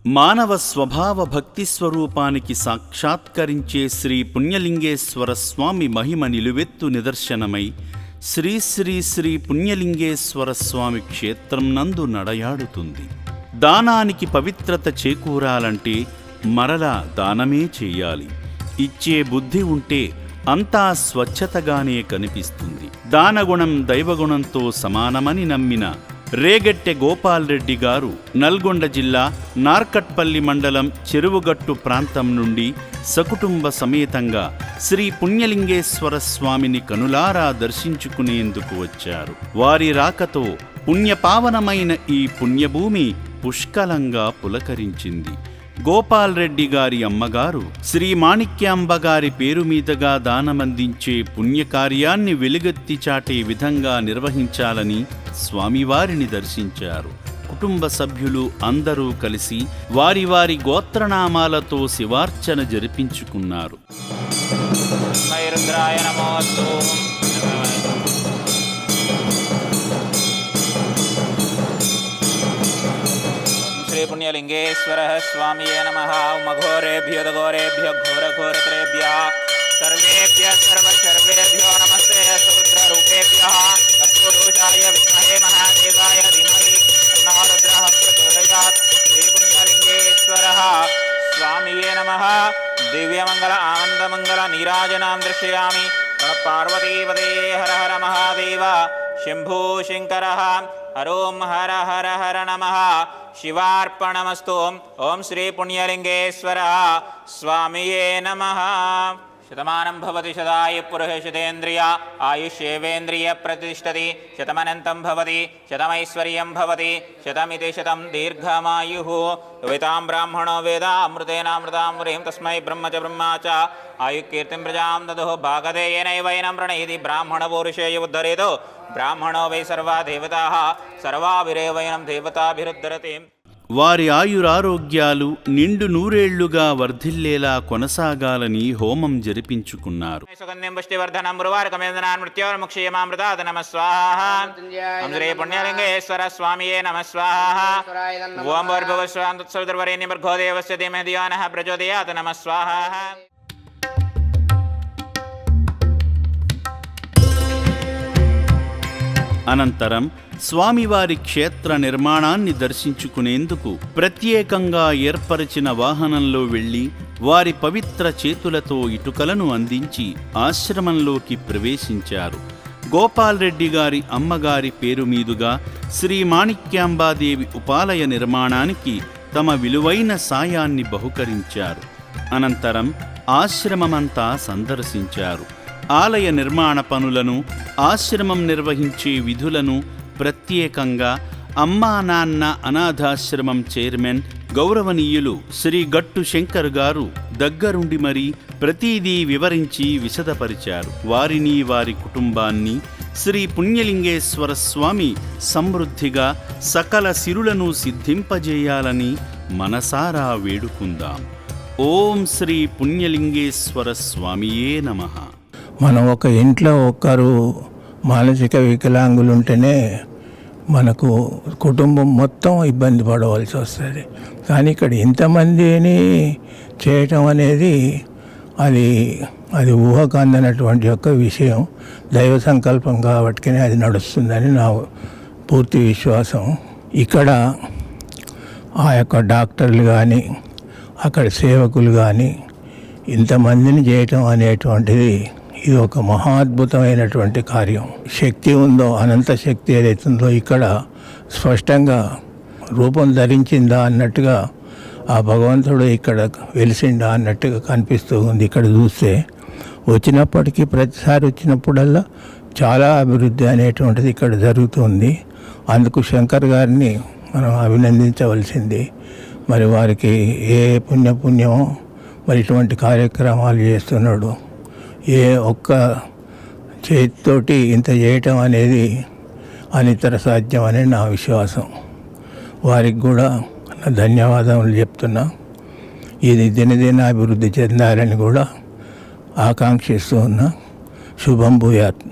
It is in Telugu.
మానవ స్వభావ భక్తి స్వరూపానికి సాక్షాత్కరించే శ్రీ పుణ్యలింగేశ్వర స్వామి మహిమ నిలువెత్తు నిదర్శనమై శ్రీ శ్రీ శ్రీ పుణ్యలింగేశ్వర స్వామి క్షేత్రం నందు నడయాడుతుంది. దానానికి పవిత్రత చేకూరాలంటే మరలా దానమే చెయ్యాలి. ఇచ్చే బుద్ధి ఉంటే అంతా స్వచ్ఛతగానే కనిపిస్తుంది. దానగుణం దైవగుణంతో సమానమని నమ్మిన రేగట్టె గోపాల్ రెడ్డి గారు నల్గొండ జిల్లా నార్కట్పల్లి మండలం చెరువుగట్టు ప్రాంతం నుండి సకుటుంబ సమేతంగా శ్రీ పుణ్యలింగేశ్వర స్వామిని కనులారా దర్శించుకునేందుకు వచ్చారు. వారి రాకతో పుణ్యపావనమైన ఈ పుణ్యభూమి పుష్కలంగా పులకరించింది. గోపాల్ రెడ్డి గారి అమ్మగారు శ్రీ మాణిక్యాంబ గారి పేరు మీదుగా దానమందించే పుణ్యకార్యాన్ని వెలుగెత్తి చాటే విధంగా నిర్వహించాలని స్వామివారిని దర్శించారు. కుటుంబ సభ్యులు అందరూ కలిసి వారి వారి గోత్రనామాలతో శివార్చన జరిపించుకున్నారు. పుణ్యలింగేశ్వర స్వామియే నమః. మఘోరేభ్యో ఘోరేభ్యో ఘోరఘోరతరేభ్యः సర్వేభ్యः సర్వేభ్యో నమస్తే. సముద్రరూపేభ్యः తత్పురుషాయ విద్మహే మహాదేవాయ ధీమహి తన్నో రుద్రః ప్రచోదయాత్. శ్రీ పుణ్యలింగేశ్వరః స్వామియే నమః. దివ్యమంగళ ఆనందమంగళ నీరాజనాం దర్శయామి. పార్వతీపదే హర హర మహాదేవ శంభో శంకర హరోం హర హర హర నమః. శివార్పణమస్తు. ఓం శ్రీ పుణ్యలింగేశ్వర స్వామియే నమః. శతమానం భవతి శతాయ పురుష శతేంద్రియ ఆయుష్యేవేంద్రియ ప్రతిష్టతి. శతమనంతం భవతి శతమైశ్వర్యం భవతి శతమితి శతం దీర్ఘమాయుః. వితాం బ్రాహ్మణో వేద అమృతేనామృతామృతం తస్మై బ్రహ్మ చ బ్రహ్మ చ ఆయుకీర్తిం ప్రజాం దదుః. భాగధేయేనైవైనం ప్రణయతి బ్రాహ్మణపౌరుషేయ ఉద్ధరేతు. బ్రాహ్మణో వై సర్వా దేవతాః సర్వాభిరేవైనం దేవతాభిరుద్ధరతి. వారి ఆయురారోగ్యాలు నిండు నూరేళ్లుగా వర్ధిల్లేలా కొనసాగాలని హోమం జరిపించుకున్నారు. సుగంధిం పుష్టివర్ధనం మురువారకమేంద్రాన్ మృత్యోర్ముక్షేమామృతాత్ నమః స్వాహా. ఓం శ్రీ పుణ్యలింగేశ్వర స్వామియే నమః స్వాహా. ఓం భూర్భువస్సువః తత్సవితుర్వరేణ్యం భర్గో దేవస్య ధీమహి ధియో నః ప్రచోదయాత్ నమః స్వాహా. అనంతరం స్వామివారి క్షేత్ర నిర్మాణాన్ని దర్శించుకునేందుకు ప్రత్యేకంగా ఏర్పరిచిన వాహనంలో వెళ్లి వారి పవిత్ర చేతులతో ఇటుకలను అందించి ఆశ్రమంలోకి ప్రవేశించారు. గోపాల్ రెడ్డి గారి అమ్మగారి పేరు మీదుగా శ్రీ మాణిక్యాంబాదేవి ఉపాలయ నిర్మాణానికి తమ విలువైన సాయాన్ని బహుకరించారు. అనంతరం ఆశ్రమమంతా సందర్శించారు. ఆలయ నిర్మాణ పనులను, ఆశ్రమం నిర్వహించే విధులను ప్రత్యేకంగా అమ్మా నాన్న అనాథాశ్రమం చైర్మన్ గౌరవనీయులు శ్రీ గట్టు శంకర్ గారు దగ్గరుండి మరీ ప్రతిదీ వివరించి విశదపరిచారు. వారిని, వారి కుటుంబాన్ని శ్రీ పుణ్యలింగేశ్వర స్వామి సమృద్ధిగా సకల సిరులను సిద్ధింపజేయాలని మనసారా వేడుకుందాం. ఓం శ్రీ పుణ్యలింగేశ్వర స్వామియే నమః. మనం ఒక ఇంట్లో ఒక్కరు మానసిక వికలాంగులు ఉంటేనే మనకు కుటుంబం మొత్తం ఇబ్బంది పడవలసి వస్తుంది. కానీ ఇక్కడ ఇంతమందిని చేయటం అనేది అది ఊహకు అందనటువంటి యొక్క విషయం. దైవ సంకల్పం కాబట్టి అది నడుస్తుందని నా పూర్తి విశ్వాసం. ఇక్కడ ఆ యొక్క డాక్టర్లు కానీ అక్కడ సేవకులు కానీ ఇంతమందిని చేయటం అనేటువంటిది ఇది ఒక మహాద్భుతమైనటువంటి కార్యం. శక్తి ఉందో, అనంత శక్తి ఏదైతుందో ఇక్కడ స్పష్టంగా రూపం ధరించిందా అన్నట్టుగా ఆ భగవంతుడు ఇక్కడ వెలిసిండా అన్నట్టుగా కనిపిస్తూ ఉంది. ఇక్కడ చూస్తే వచ్చినప్పటికీ ప్రతిసారి వచ్చినప్పుడల్లా చాలా అభివృద్ధి అనేటువంటిది ఇక్కడ జరుగుతుంది. అందుకు శంకర్ గారిని మనం అభినందించవలసింది. మరి వారికి ఏ పుణ్యమో మరి ఇటువంటి కార్యక్రమాలు చేస్తున్నాడు. ఏ ఒక్క చేతితోటి ఇంత చేయటం అనేది అనితర సాధ్యం అని నా విశ్వాసం. వారికి కూడా ధన్యవాదములు చెప్తున్నా. ఇది దినదిన అభివృద్ధి చెందాలని కూడా ఆకాంక్షిస్తూ ఉన్నా. శుభం భూయాత్.